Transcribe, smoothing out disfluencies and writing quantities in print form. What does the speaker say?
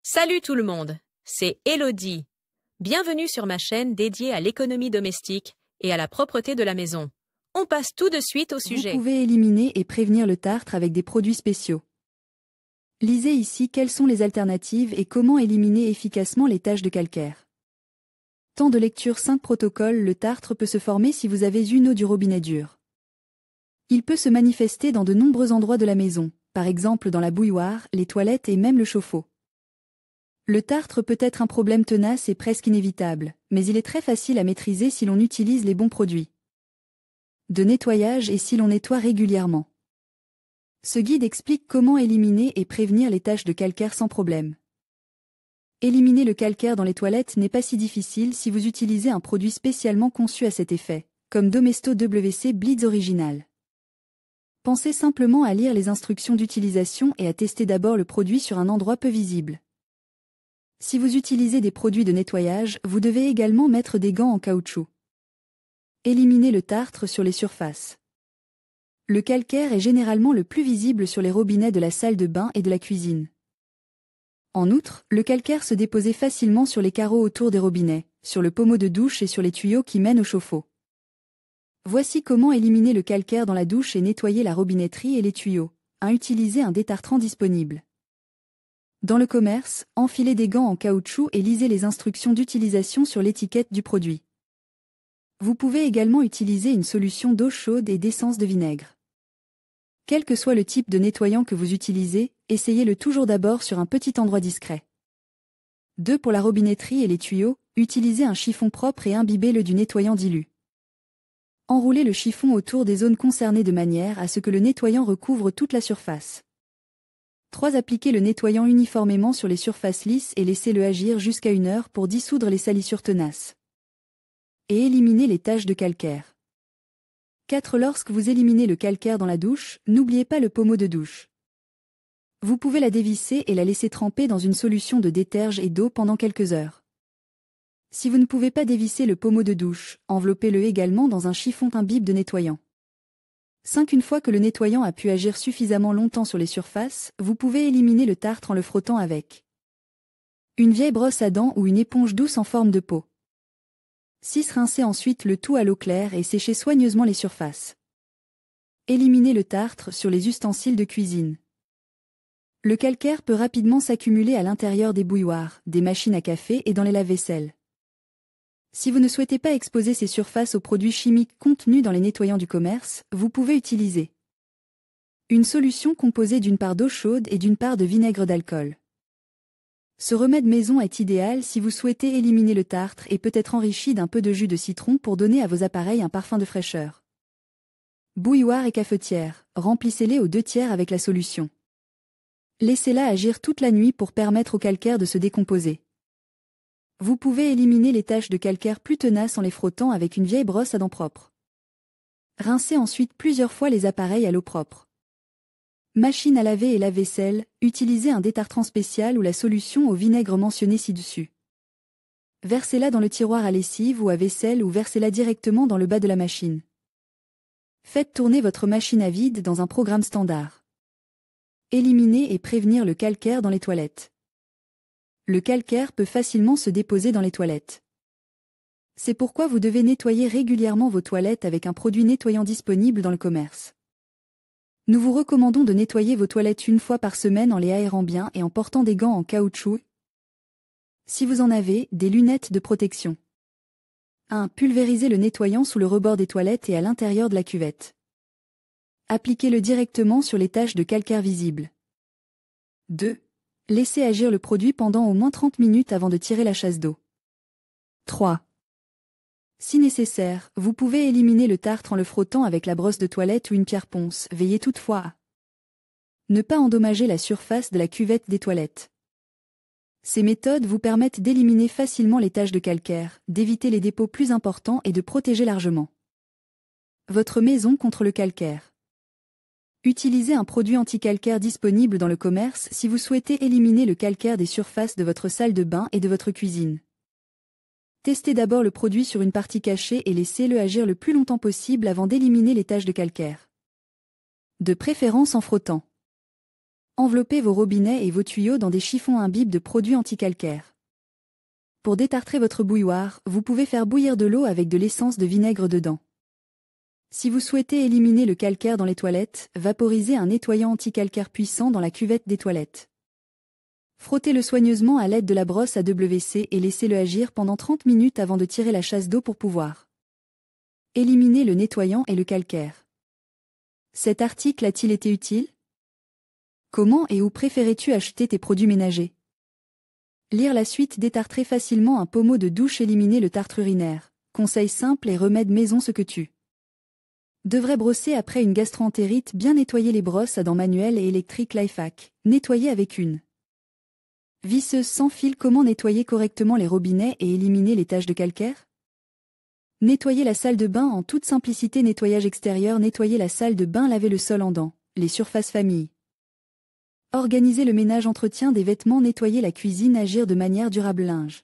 Salut tout le monde, c'est Elodie. Bienvenue sur ma chaîne dédiée à l'économie domestique et à la propreté de la maison. On passe tout de suite au sujet. Vous pouvez éliminer et prévenir le tartre avec des produits spéciaux. Lisez ici quelles sont les alternatives et comment éliminer efficacement les taches de calcaire. Temps de lecture 5 protocoles. Le tartre peut se former si vous avez une eau du robinet dure. Il peut se manifester dans de nombreux endroits de la maison, par exemple dans la bouilloire, les toilettes et même le chauffe-eau. Le tartre peut être un problème tenace et presque inévitable, mais il est très facile à maîtriser si l'on utilise les bons produits de nettoyage et si l'on nettoie régulièrement. Ce guide explique comment éliminer et prévenir les taches de calcaire sans problème. Éliminer le calcaire dans les toilettes n'est pas si difficile si vous utilisez un produit spécialement conçu à cet effet, comme Domesto WC Blitz Original. Pensez simplement à lire les instructions d'utilisation et à tester d'abord le produit sur un endroit peu visible. Si vous utilisez des produits de nettoyage, vous devez également mettre des gants en caoutchouc. Éliminez le tartre sur les surfaces. Le calcaire est généralement le plus visible sur les robinets de la salle de bain et de la cuisine. En outre, le calcaire se déposait facilement sur les carreaux autour des robinets, sur le pommeau de douche et sur les tuyaux qui mènent au chauffe-eau. Voici comment éliminer le calcaire dans la douche et nettoyer la robinetterie et les tuyaux. Utilisez un détartrant disponible. Dans le commerce, enfilez des gants en caoutchouc et lisez les instructions d'utilisation sur l'étiquette du produit. Vous pouvez également utiliser une solution d'eau chaude et d'essence de vinaigre. Quel que soit le type de nettoyant que vous utilisez, essayez-le toujours d'abord sur un petit endroit discret. 2. Pour la robinetterie et les tuyaux, utilisez un chiffon propre et imbibez-le du nettoyant dilu. Enroulez le chiffon autour des zones concernées de manière à ce que le nettoyant recouvre toute la surface. 3. Appliquez le nettoyant uniformément sur les surfaces lisses et laissez-le agir jusqu'à 1 heure pour dissoudre les salissures tenaces. Et éliminez les taches de calcaire. 4. Lorsque vous éliminez le calcaire dans la douche, n'oubliez pas le pommeau de douche. Vous pouvez la dévisser et la laisser tremper dans une solution de déterge et d'eau pendant quelques heures. Si vous ne pouvez pas dévisser le pommeau de douche, enveloppez-le également dans un chiffon imbibe de nettoyant. 5. Une fois que le nettoyant a pu agir suffisamment longtemps sur les surfaces, vous pouvez éliminer le tartre en le frottant avec une vieille brosse à dents ou une éponge douce en forme de pot. 6. Rincez ensuite le tout à l'eau claire et séchez soigneusement les surfaces. Éliminez le tartre sur les ustensiles de cuisine. Le calcaire peut rapidement s'accumuler à l'intérieur des bouilloires, des machines à café et dans les lave-vaisselle. Si vous ne souhaitez pas exposer ces surfaces aux produits chimiques contenus dans les nettoyants du commerce, vous pouvez utiliser une solution composée d'une part d'eau chaude et d'une part de vinaigre d'alcool. Ce remède maison est idéal si vous souhaitez éliminer le tartre et peut être enrichi d'un peu de jus de citron pour donner à vos appareils un parfum de fraîcheur. Bouilloire et cafetière, remplissez-les aux 2/3 avec la solution. Laissez-la agir toute la nuit pour permettre au calcaire de se décomposer. Vous pouvez éliminer les taches de calcaire plus tenaces en les frottant avec une vieille brosse à dents propre. Rincez ensuite plusieurs fois les appareils à l'eau propre. Machine à laver et lave-vaisselle, utilisez un détartrant spécial ou la solution au vinaigre mentionnée ci-dessus. Versez-la dans le tiroir à lessive ou à vaisselle ou versez-la directement dans le bas de la machine. Faites tourner votre machine à vide dans un programme standard. Éliminez et prévenir le calcaire dans les toilettes. Le calcaire peut facilement se déposer dans les toilettes. C'est pourquoi vous devez nettoyer régulièrement vos toilettes avec un produit nettoyant disponible dans le commerce. Nous vous recommandons de nettoyer vos toilettes 1 fois par semaine en les aérant bien et en portant des gants en caoutchouc. Si vous en avez, des lunettes de protection. 1. Pulvérisez le nettoyant sous le rebord des toilettes et à l'intérieur de la cuvette. Appliquez-le directement sur les taches de calcaire visibles. 2. Laissez agir le produit pendant au moins 30 minutes avant de tirer la chasse d'eau. 3. Si nécessaire, vous pouvez éliminer le tartre en le frottant avec la brosse de toilette ou une pierre ponce. Veillez toutefois à ne pas endommager la surface de la cuvette des toilettes. Ces méthodes vous permettent d'éliminer facilement les taches de calcaire, d'éviter les dépôts plus importants et de protéger largement votre maison contre le calcaire. Utilisez un produit anti-calcaire disponible dans le commerce si vous souhaitez éliminer le calcaire des surfaces de votre salle de bain et de votre cuisine. Testez d'abord le produit sur une partie cachée et laissez-le agir le plus longtemps possible avant d'éliminer les taches de calcaire. De préférence en frottant. Enveloppez vos robinets et vos tuyaux dans des chiffons imbibes de produits anticalcaires. Pour détartrer votre bouilloire, vous pouvez faire bouillir de l'eau avec de l'essence de vinaigre dedans. Si vous souhaitez éliminer le calcaire dans les toilettes, vaporisez un nettoyant anticalcaire puissant dans la cuvette des toilettes. Frottez-le soigneusement à l'aide de la brosse à WC et laissez-le agir pendant 30 minutes avant de tirer la chasse d'eau pour pouvoir éliminer le nettoyant et le calcaire. Cet article a-t-il été utile? Comment et où préférais-tu acheter tes produits ménagers? Lire la suite détartrer facilement un pommeau de douche éliminer le tartre urinaire. Conseils simples et remèdes maison ce que tu devrais brosser après une gastroentérite bien nettoyer les brosses à dents manuelles et électriques Lifehack. Nettoyer avec une visseuse sans fil. Comment nettoyer correctement les robinets et éliminer les taches de calcaire? Nettoyer la salle de bain en toute simplicité. Nettoyage extérieur. Nettoyer la salle de bain. Laver le sol en dents. Les surfaces famille. Organiser le ménage. Entretien des vêtements. Nettoyer la cuisine. Agir de manière durable. Linge.